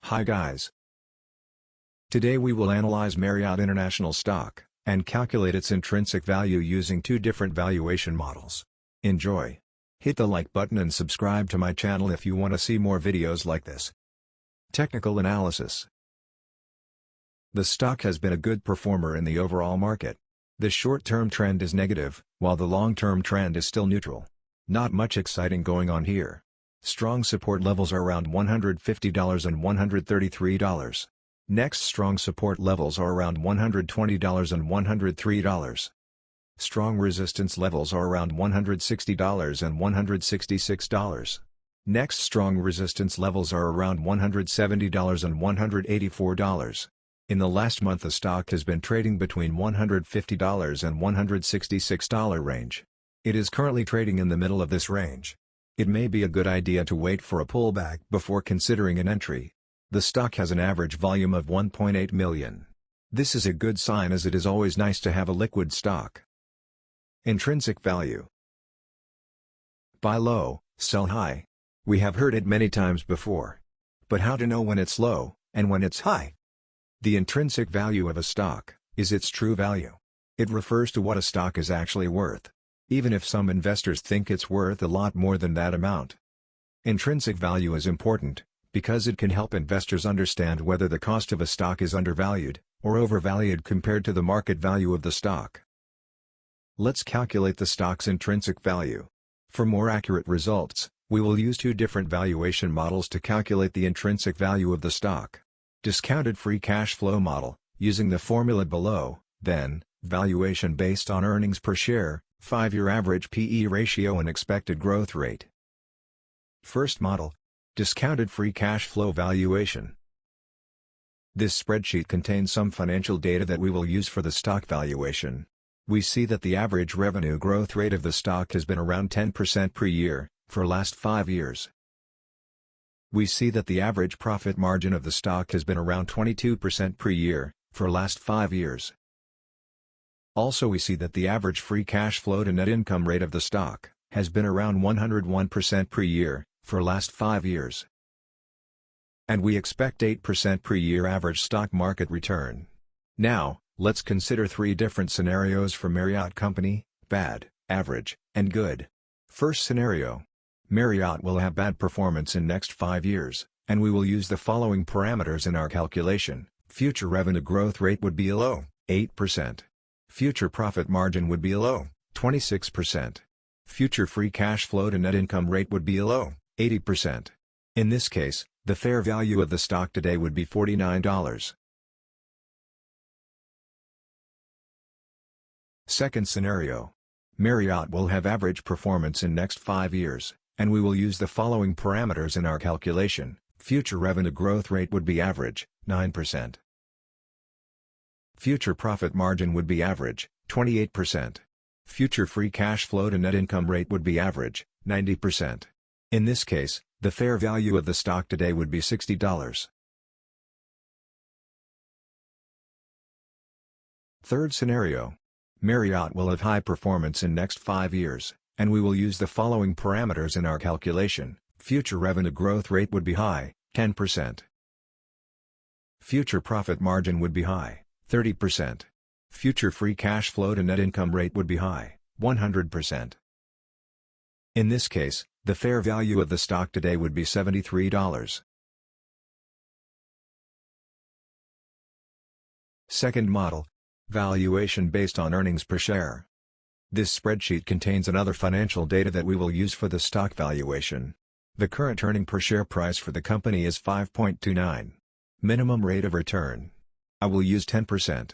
Hi guys. Today we will analyze Marriott International stock, and calculate its intrinsic value using two different valuation models. Enjoy! Hit the like button and subscribe to my channel if you want to see more videos like this. Technical analysis. The stock has been a good performer in the overall market. The short-term trend is negative, while the long-term trend is still neutral. Not much exciting going on here. Strong support levels are around $150 and $133. Next strong support levels are around $120 and $103. Strong resistance levels are around $160 and $166. Next strong resistance levels are around $170 and $184. In the last month the stock has been trading between $150 and $166 range. It is currently trading in the middle of this range. It may be a good idea to wait for a pullback before considering an entry. The stock has an average volume of 1.8 million. This is a good sign as it is always nice to have a liquid stock. Intrinsic value. Buy low, sell high. We have heard it many times before. But how to know when it's low, and when it's high? The intrinsic value of a stock is its true value. It refers to what a stock is actually worth, even if some investors think it's worth a lot more than that amount. Intrinsic value is important, because it can help investors understand whether the cost of a stock is undervalued, or overvalued compared to the market value of the stock. Let's calculate the stock's intrinsic value. For more accurate results, we will use two different valuation models to calculate the intrinsic value of the stock. Discounted free cash flow model, using the formula below, then, valuation based on earnings per share, 5-year average P/E ratio and expected growth rate. First model. Discounted free cash flow valuation. This spreadsheet contains some financial data that we will use for the stock valuation. We see that the average revenue growth rate of the stock has been around 10% per year, for last 5 years. We see that the average profit margin of the stock has been around 22% per year, for last 5 years. Also we see that the average free cash flow to net income rate of the stock has been around 101% per year, for last 5 years. And we expect 8% per year average stock market return. Now, let's consider 3 different scenarios for Marriott Company: bad, average, and good. First scenario. Marriott will have bad performance in next 5 years, and we will use the following parameters in our calculation. Future revenue growth rate would be a low, 8%. Future profit margin would be a low, 26%. Future free cash flow to net income rate would be a low, 80%. In this case, the fair value of the stock today would be $49. Second scenario. Marriott will have average performance in next 5 years, and we will use the following parameters in our calculation. Future revenue growth rate would be average, 9%. Future profit margin would be average, 28%. Future free cash flow to net income rate would be average, 90%. In this case, the fair value of the stock today would be $60. Third scenario. Marriott will have high performance in next 5 years, and we will use the following parameters in our calculation. Future revenue growth rate would be high, 10%. Future profit margin would be high, 30%. Future free cash flow to net income rate would be high, 100%. In this case, the fair value of the stock today would be $73. Second model. Valuation based on earnings per share. This spreadsheet contains another financial data that we will use for the stock valuation. The current earning per share price for the company is 5.29. Minimum rate of return. I will use 10%.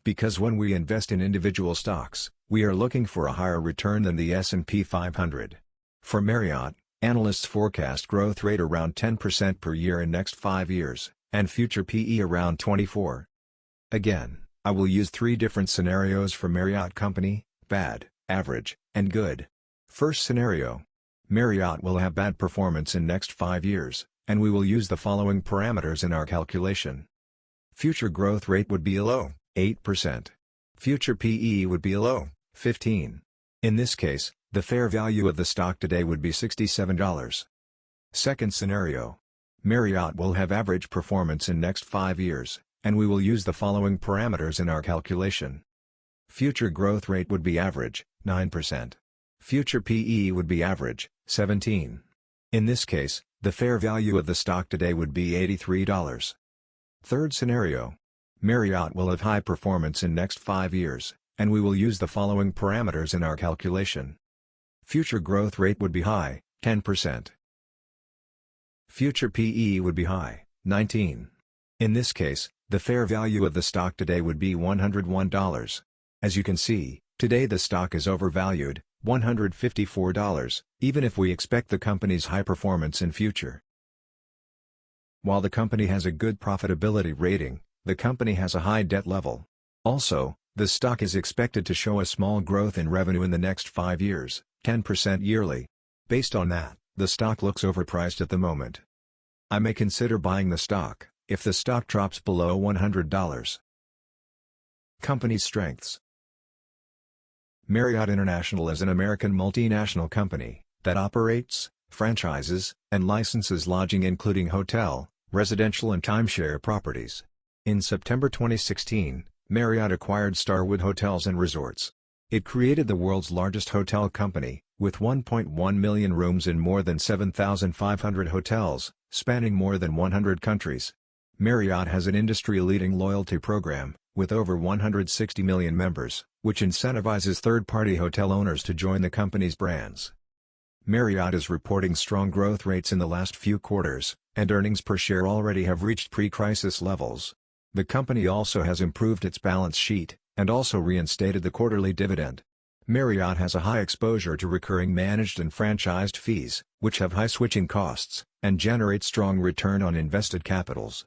Because when we invest in individual stocks, we are looking for a higher return than the S&P 500. For Marriott, analysts forecast growth rate around 10% per year in next 5 years, and future P/E around 24. Again, I will use 3 different scenarios for Marriott Company: bad, average, and good. First scenario. Marriott will have bad performance in next 5 years, and we will use the following parameters in our calculation. Future growth rate would be a low, 8%. Future P/E would be a low, 15. In this case, the fair value of the stock today would be $67. Second scenario. Marriott will have average performance in next 5 years, and we will use the following parameters in our calculation. Future growth rate would be average, 9%. Future PE would be average, 17. In this case, the fair value of the stock today would be $83. Third scenario. Marriott will have high performance in next 5 years, and we will use the following parameters in our calculation. Future growth rate would be high, 10%. Future PE would be high, 19. In this case, the fair value of the stock today would be $101. As you can see, today the stock is overvalued, $154, even if we expect the company's high performance in future. While the company has a good profitability rating, the company has a high debt level. Also, the stock is expected to show a small growth in revenue in the next 5 years, 10% yearly. Based on that, the stock looks overpriced at the moment. I may consider buying the stock, if the stock drops below $100. Company's strengths. Marriott International is an American multinational company that operates, franchises, and licenses lodging including hotel, residential and timeshare properties. In September 2016, Marriott acquired Starwood Hotels and Resorts. It created the world's largest hotel company, with 1.1 million rooms in more than 7,500 hotels, spanning more than 100 countries. Marriott has an industry-leading loyalty program, with over 160 million members, which incentivizes third-party hotel owners to join the company's brands. Marriott is reporting strong growth rates in the last few quarters, and earnings per share already have reached pre-crisis levels. The company also has improved its balance sheet, and also reinstated the quarterly dividend. Marriott has a high exposure to recurring managed and franchised fees, which have high switching costs, and generate strong return on invested capitals.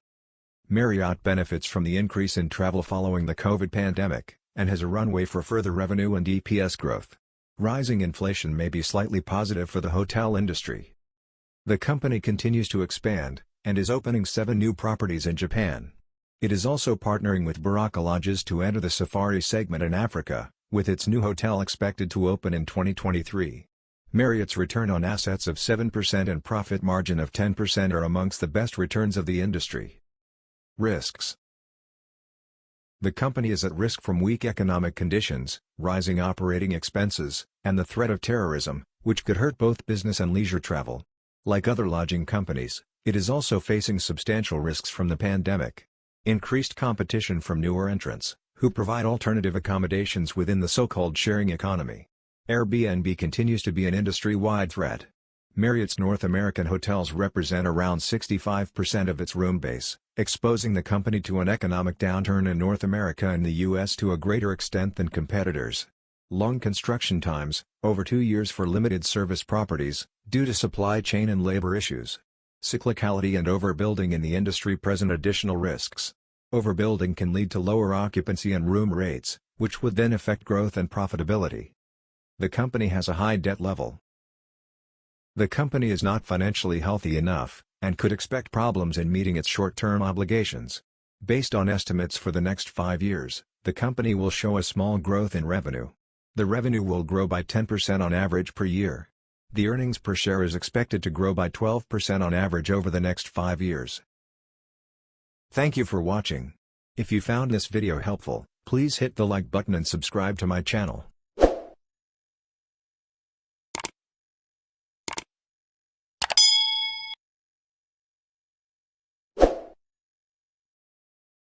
Marriott benefits from the increase in travel following the COVID pandemic, and has a runway for further revenue and EPS growth. Rising inflation may be slightly positive for the hotel industry. The company continues to expand, and is opening 7 new properties in Japan. It is also partnering with Baraka Lodges to enter the safari segment in Africa, with its new hotel expected to open in 2023. Marriott's return on assets of 7% and profit margin of 10% are amongst the best returns of the industry. Risks. The company is at risk from weak economic conditions, rising operating expenses, and the threat of terrorism, which could hurt both business and leisure travel. Like other lodging companies, it is also facing substantial risks from the pandemic. Increased competition from newer entrants, who provide alternative accommodations within the so-called sharing economy. Airbnb continues to be an industry-wide threat. Marriott's North American hotels represent around 65% of its room base, exposing the company to an economic downturn in North America and the U.S. to a greater extent than competitors. Long construction times, over 2 years for limited service properties, due to supply chain and labor issues. Cyclicality and overbuilding in the industry present additional risks. Overbuilding can lead to lower occupancy and room rates, which would then affect growth and profitability. The company has a high debt level. The company is not financially healthy enough, and could expect problems in meeting its short-term obligations. Based on estimates for the next 5 years, the company will show a small growth in revenue. The revenue will grow by 10% on average per year. The earnings per share is expected to grow by 12% on average over the next 5 years. Thank you for watching. If you found this video helpful, please hit the like button and subscribe to my channel.